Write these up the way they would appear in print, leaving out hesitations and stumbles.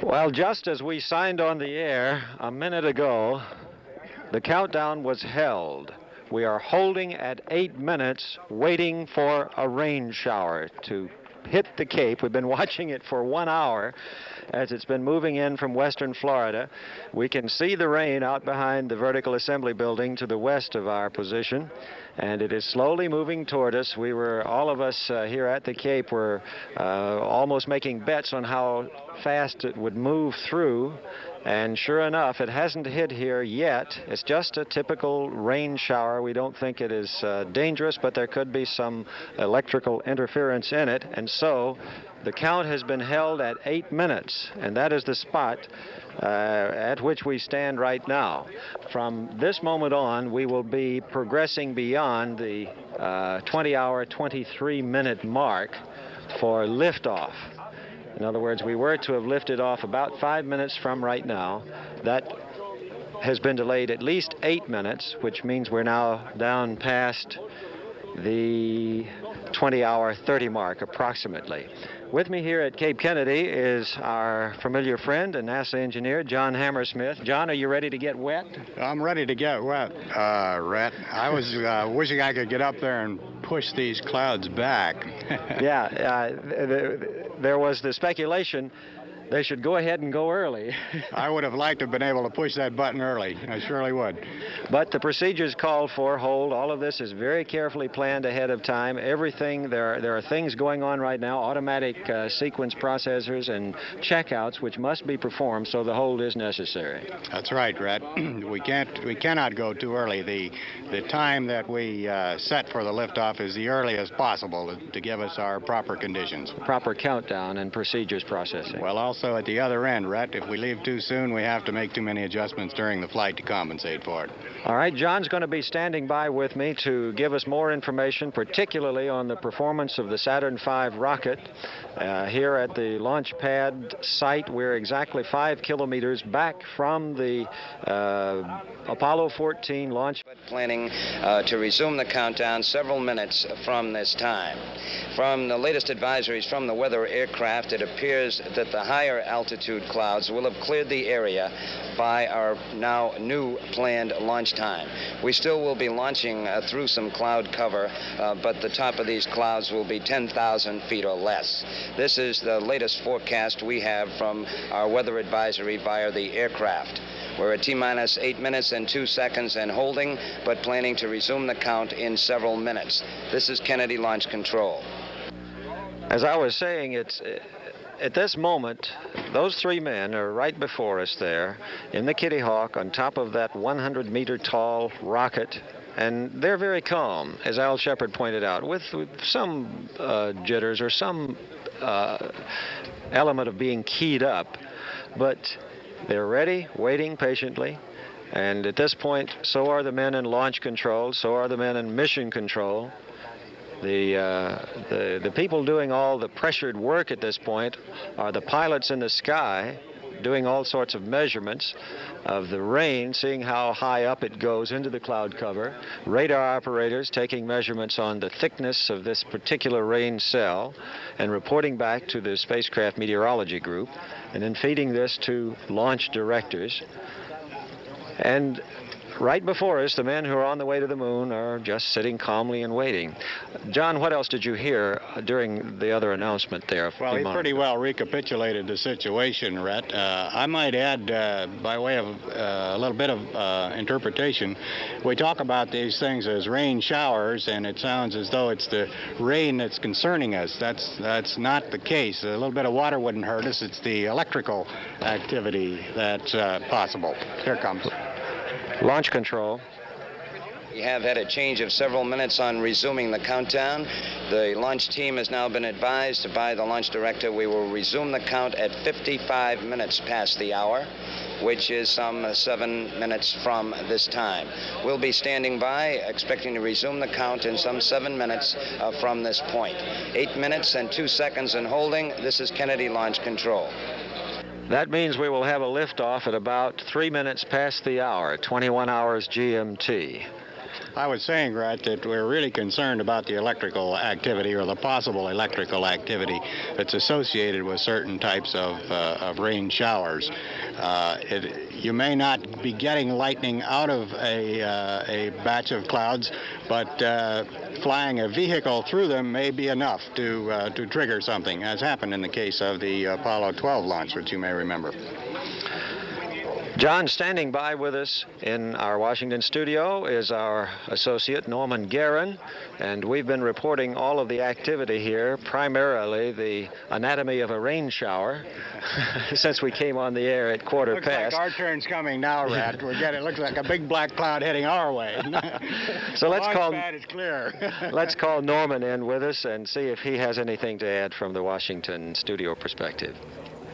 Well, just as we signed on the air a minute ago, the countdown was held. We are holding at 8 minutes, waiting for a rain shower to hit the Cape. We've been watching it for 1 hour as it's been moving in from western Florida. We can see the rain out behind the vertical assembly building to the west of our position, and it is slowly moving toward us. We were, all of us here at the Cape were almost making bets on how fast it would move through. And sure enough, it hasn't hit here yet. It's just a typical rain shower. We don't think it is dangerous, but there could be some electrical interference in it. And so the count has been held at 8 minutes, and that is the spot at which we stand right now. From this moment on, we will be progressing beyond the 20-hour, 23-minute mark for liftoff. In other words, we were to have lifted off about 5 minutes from right now. That has been delayed at least 8 minutes, which means we're now down past the 20-hour 30 mark approximately. With me here at Cape Kennedy is our familiar friend and NASA engineer, John Hammersmith. John, are you ready to get wet? I'm ready to get wet, Rhett. I was wishing I could get up there and push these clouds back. Yeah, there was the speculation they should go ahead and go early. I would have liked to have been able to push that button early. I surely would. But the procedures called for hold. All of this is very carefully planned ahead of time. Everything, there are things going on right now, automatic sequence processors and checkouts which must be performed, so the hold is necessary. That's right, Rhett. We cannot go too early. The time that we set for the liftoff is the earliest possible to give us our proper conditions. Proper countdown and procedures processing. Well, also at the other end, Rhett, if we leave too soon, we have to make too many adjustments during the flight to compensate for it. All right, John's going to be standing by with me to give us more information, particularly on the performance of the Saturn V rocket. Here at the launch pad site, we're exactly 5 kilometers back from the Apollo 14 launch. Planning to resume the countdown several minutes from this time. From the latest advisories from the weather aircraft, it appears that the higher altitude clouds will have cleared the area by our now new planned launch time. We still will be launching through some cloud cover, but the top of these clouds will be 10,000 feet or less. This is the latest forecast we have from our weather advisory via the aircraft. We're at T-minus 8 minutes and 2 seconds and holding, but planning to resume the count in several minutes. This is Kennedy Launch Control. As I was saying, it's at this moment, those 3 men are right before us there in the Kitty Hawk on top of that 100-meter tall rocket, and they're very calm, as Al Shepard pointed out, with some jitters or some element of being keyed up, but they're ready, waiting patiently. And at this point, so are the men in launch control, so are the men in mission control. The people doing all the pressured work at this point are the pilots in the sky doing all sorts of measurements of the rain, seeing how high up it goes into the cloud cover. Radar operators taking measurements on the thickness of this particular rain cell and reporting back to the spacecraft meteorology group, and then feeding this to launch directors. And right before us, the men who are on the way to the moon are just sitting calmly and waiting. John, what else did you hear during the other announcement there? Well, he pretty well recapitulated the situation, Rhett. I might add, by way of a little bit of interpretation, we talk about these things as rain showers, and it sounds as though it's the rain that's concerning us. That's not the case. A little bit of water wouldn't hurt us. It's the electrical activity that's possible. Here it comes. Launch control. We have had a change of several minutes on resuming the countdown. The launch team has now been advised by the launch director we will resume the count at 55 minutes past the hour, which is some 7 minutes from this time. We'll be standing by, expecting to resume the count in some 7 minutes from this point. 8 minutes and 2 seconds and holding. This is Kennedy Launch Control. That means we will have a liftoff at about 3 minutes past the hour, 21 hours GMT. I was saying, Rhett, that we're really concerned about the electrical activity or the possible electrical activity that's associated with certain types of rain showers. You may not be getting lightning out of a batch of clouds, but flying a vehicle through them may be enough to trigger something, as happened in the case of the Apollo 12 launch, which you may remember. John, standing by with us in our Washington studio is our associate Norman Guerin, and we've been reporting all of the activity here, primarily the anatomy of a rain shower, since we came on the air at quarter Looks past. like our turn's coming now, Rat. It looks like a big black cloud heading our way. So let's call. It's clear. Let's call Norman in with us and see if he has anything to add from the Washington studio perspective.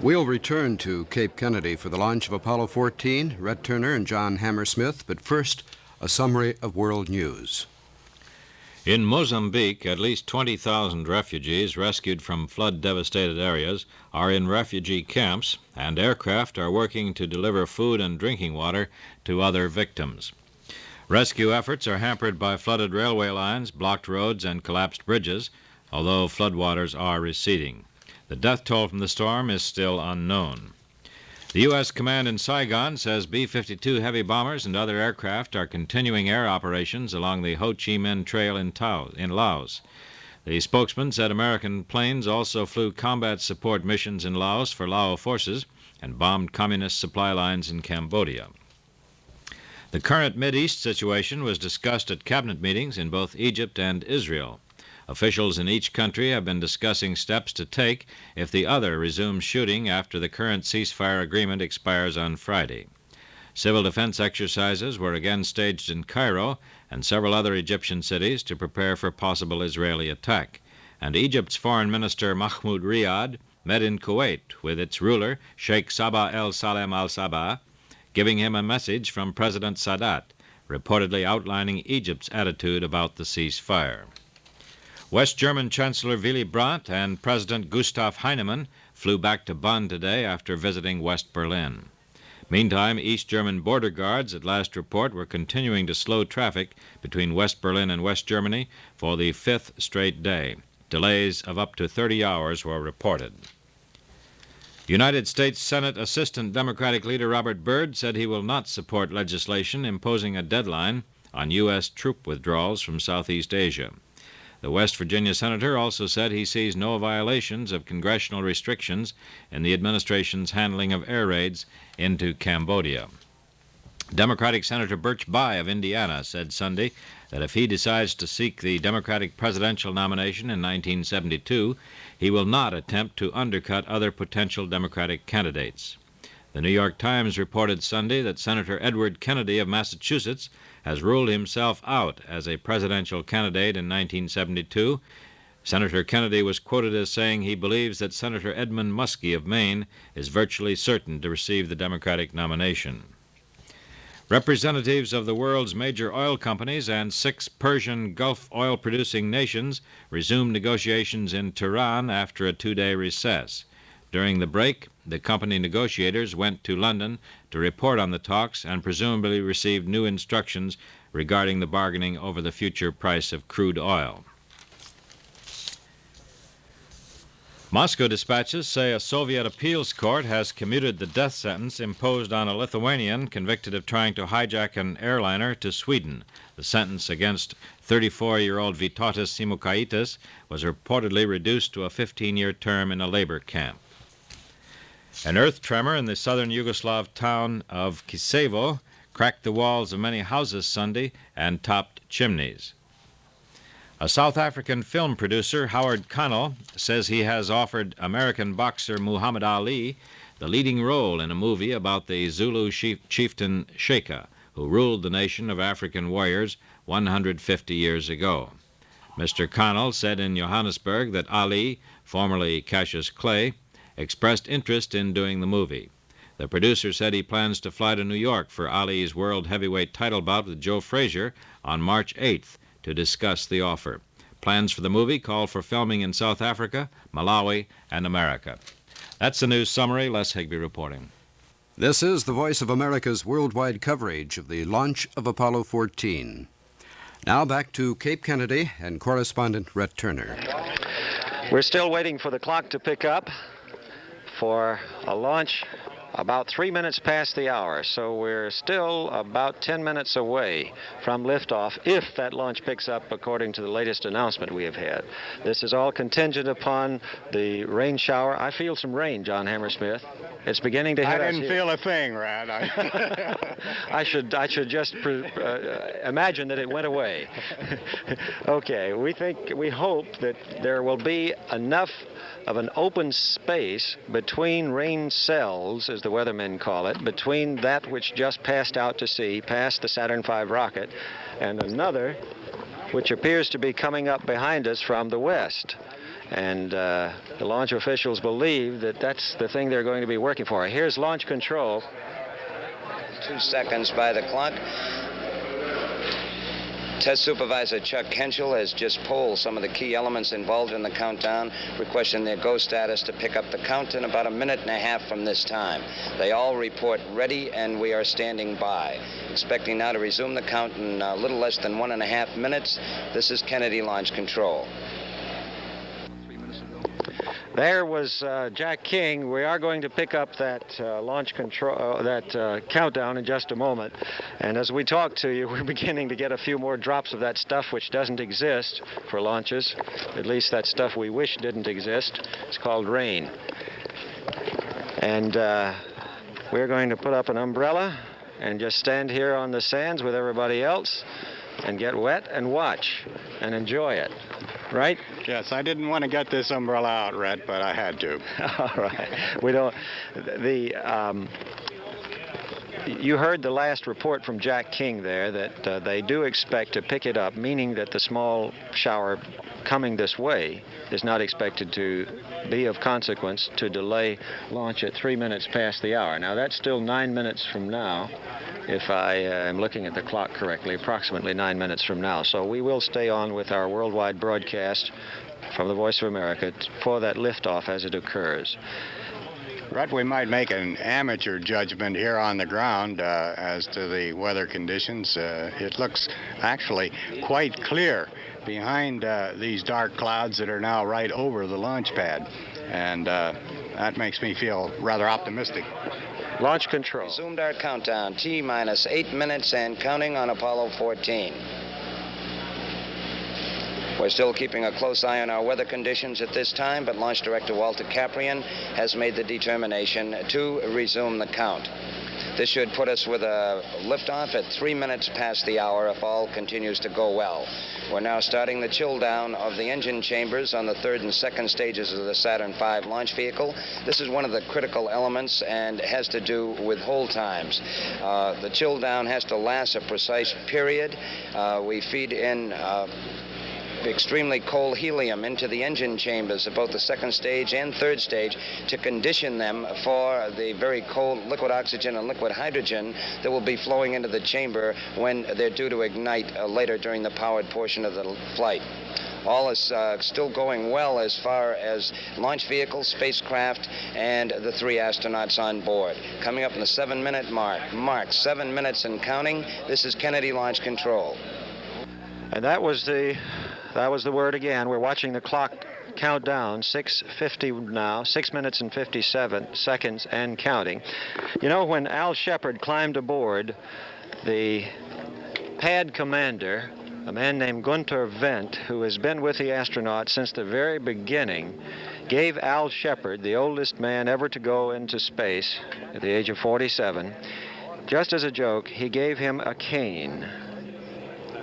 We'll return to Cape Kennedy for the launch of Apollo 14, Rhett Turner and John Hammersmith, but first, a summary of world news. In Mozambique, at least 20,000 refugees rescued from flood-devastated areas are in refugee camps, and aircraft are working to deliver food and drinking water to other victims. Rescue efforts are hampered by flooded railway lines, blocked roads, and collapsed bridges, although floodwaters are receding. The death toll from the storm is still unknown. The U.S. command in Saigon says B-52 heavy bombers and other aircraft are continuing air operations along the Ho Chi Minh Trail in Laos. The spokesman said American planes also flew combat support missions in Laos for Lao forces and bombed communist supply lines in Cambodia. The current Mideast situation was discussed at cabinet meetings in both Egypt and Israel. Officials in each country have been discussing steps to take if the other resumes shooting after the current ceasefire agreement expires on Friday. Civil defense exercises were again staged in Cairo and several other Egyptian cities to prepare for possible Israeli attack. And Egypt's Foreign Minister Mahmoud Riyad met in Kuwait with its ruler, Sheikh Sabah el-Salem al-Sabah, giving him a message from President Sadat, reportedly outlining Egypt's attitude about the ceasefire. West German Chancellor Willy Brandt and President Gustav Heinemann flew back to Bonn today after visiting West Berlin. Meantime, East German border guards, at last report, were continuing to slow traffic between West Berlin and West Germany for the fifth straight day. Delays of up to 30 hours were reported. United States Senate Assistant Democratic Leader Robert Byrd said he will not support legislation imposing a deadline on U.S. troop withdrawals from Southeast Asia. The West Virginia senator also said he sees no violations of congressional restrictions in the administration's handling of air raids into Cambodia. Democratic Senator Birch Bayh of Indiana said Sunday that if he decides to seek the Democratic presidential nomination in 1972, he will not attempt to undercut other potential Democratic candidates. The New York Times reported Sunday that Senator Edward Kennedy of Massachusetts has ruled himself out as a presidential candidate in 1972. Senator Kennedy was quoted as saying he believes that Senator Edmund Muskie of Maine is virtually certain to receive the Democratic nomination. Representatives of the world's major oil companies and 6 Persian Gulf oil-producing nations resumed negotiations in Tehran after a 2-day recess. During the break, the company negotiators went to London to report on the talks and presumably received new instructions regarding the bargaining over the future price of crude oil. Moscow dispatches say a Soviet appeals court has commuted the death sentence imposed on a Lithuanian convicted of trying to hijack an airliner to Sweden. The sentence against 34-year-old Vytautas Simukaitis was reportedly reduced to a 15-year term in a labor camp. An earth tremor in the southern Yugoslav town of Kisevo cracked the walls of many houses Sunday and topped chimneys. A South African film producer, Howard Connell, says he has offered American boxer Muhammad Ali the leading role in a movie about the Zulu chieftain Shaka, who ruled the nation of African warriors 150 years ago. Mr. Connell said in Johannesburg that Ali, formerly Cassius Clay, expressed interest in doing the movie. The producer said he plans to fly to New York for Ali's world heavyweight title bout with Joe Frazier on March 8th to discuss the offer. Plans for the movie call for filming in South Africa, Malawi, and America. That's the news summary. Les Higby reporting. This is the Voice of America's worldwide coverage of the launch of Apollo 14. Now back to Cape Kennedy and correspondent Rhett Turner. We're still waiting for the clock to pick up for a launch about 3 minutes past the hour, so we're still about 10 minutes away from liftoff if that launch picks up according to the latest announcement we have had. This is all contingent upon the rain shower. I feel some rain, John Hammersmith. It's beginning to hit us. I didn't feel a thing, Rad. I should just imagine that it went away. Okay, we hope that there will be enough of an open space between rain cells, as the weathermen call it, between that which just passed out to sea, past the Saturn V rocket, and another which appears to be coming up behind us from the west. And the launch officials believe that that's the thing they're going to be working for. Here's launch control. 2 seconds by the clock. Test Supervisor Chuck Henschel has just polled some of the key elements involved in the countdown, requesting their go status to pick up the count in about 1.5 minutes from this time. They all report ready, and we are standing by. Expecting now to resume the count in a little less than 1.5 minutes. This is Kennedy Launch Control. There was Jack King. We are going to pick up that launch control, countdown in just a moment. And as we talk to you, we're beginning to get a few more drops of that stuff which doesn't exist for launches. At least that stuff we wish didn't exist. It's called rain. And we're going to put up an umbrella and just stand here on the sands with everybody else and get wet and watch and enjoy it. Right? Yes, I didn't want to get this umbrella out, Rhett, but I had to. All right. We don't. You heard the last report from Jack King there that they do expect to pick it up, meaning that the small shower coming this way is not expected to be of consequence to delay launch at 3 minutes past the hour. Now, that's still 9 minutes from now. If I am looking at the clock correctly, approximately 9 minutes from now. So we will stay on with our worldwide broadcast from the Voice of America for that liftoff as it occurs. Rhett, we might make an amateur judgment here on the ground as to the weather conditions. It looks actually quite clear behind these dark clouds that are now right over the launch pad. And that makes me feel rather optimistic. Launch control. Resumed our countdown. T-minus 8 minutes and counting on Apollo 14. We're still keeping a close eye on our weather conditions at this time, but Launch Director Walter Caprian has made the determination to resume the count. This should put us with a liftoff at 3 minutes past the hour if all continues to go well. We're now starting the chill down of the engine chambers on the third and second stages of the Saturn V launch vehicle. This is one of the critical elements and has to do with hold times. The chill down has to last a precise period. We feed in extremely cold helium into the engine chambers of both the second stage and third stage to condition them for the very cold liquid oxygen and liquid hydrogen that will be flowing into the chamber when they're due to ignite later during the powered portion of the flight. All is still going well as far as launch vehicle, spacecraft, and the 3 astronauts on board. Coming up in the 7-minute mark, 7 minutes and counting. This is Kennedy Launch Control. And that was the word again. We're watching the clock count down, 6:50 now, 6 minutes and 57 seconds and counting. You know, when Al Shepard climbed aboard, the pad commander, a man named Gunther Wendt, who has been with the astronauts since the very beginning, gave Al Shepard, the oldest man ever to go into space at the age of 47, just as a joke, he gave him a cane.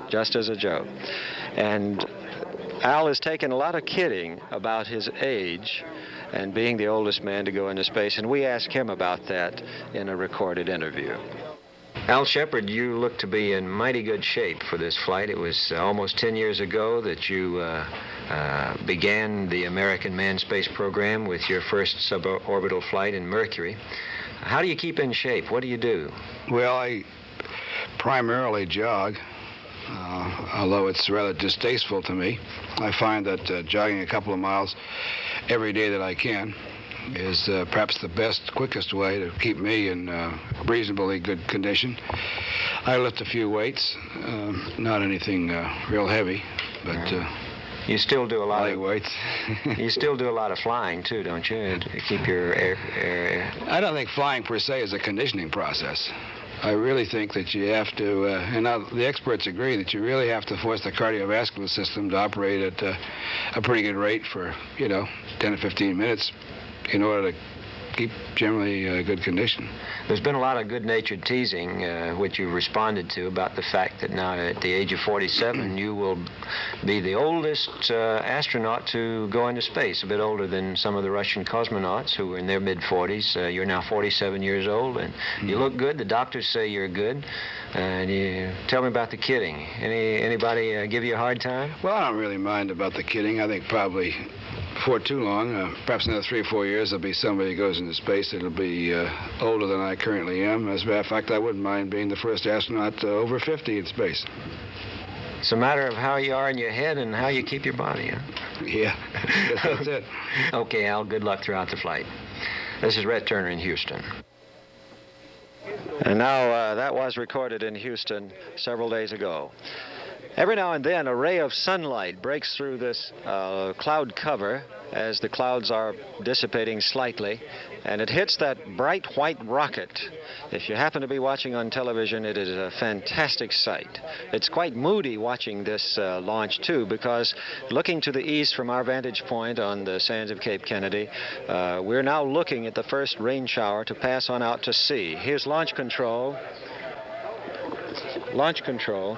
Just as a joke. And Al has taken a lot of kidding about his age and being the oldest man to go into space, and we asked him about that in a recorded interview. Al Shepard, you look to be in mighty good shape for this flight. It was almost 10 years ago that you began the American manned space program with your first suborbital flight in Mercury. How do you keep in shape? What do you do? Well, I primarily jog. Although it's rather distasteful to me, I find that jogging a couple of miles every day that I can is perhaps the best, quickest way to keep me in reasonably good condition. I lift a few weights, not anything real heavy, but You still do a lot light of weights. you still do a lot of flying too, don't you? To keep your air. I don't think flying per se is a conditioning process. I really think that you have to, and now the experts agree that you really have to force the cardiovascular system to operate at a pretty good rate for, 10 to 15 minutes in order to keep generally good condition. There's been a lot of good-natured teasing, which you've responded to, about the fact that now at the age of 47, you will be the oldest astronaut to go into space, a bit older than some of the Russian cosmonauts who were in their mid-40s. You're now 47 years old, and you look good. The doctors say you're good. And you tell me about the kidding. Anybody give you a hard time? Well, I don't really mind about the kidding. I think probably before too long, perhaps another 3 or 4 years, there'll be somebody who goes into space that'll be older than I currently am. As a matter of fact, I wouldn't mind being the first astronaut over 50 in space. It's a matter of how you are in your head and how you keep your body, huh? Yeah, that's it. Okay, Al, good luck throughout the flight. This is Rhett Turner in Houston. And now that was recorded in Houston several days ago. Every now and then a ray of sunlight breaks through this cloud cover as the clouds are dissipating slightly, and it hits that bright white rocket. If you happen to be watching on television, it is a fantastic sight. It's quite moody watching this launch too, because looking to the east from our vantage point on the sands of Cape Kennedy, we're now looking at the first rain shower to pass on out to sea. Here's launch control. Launch control.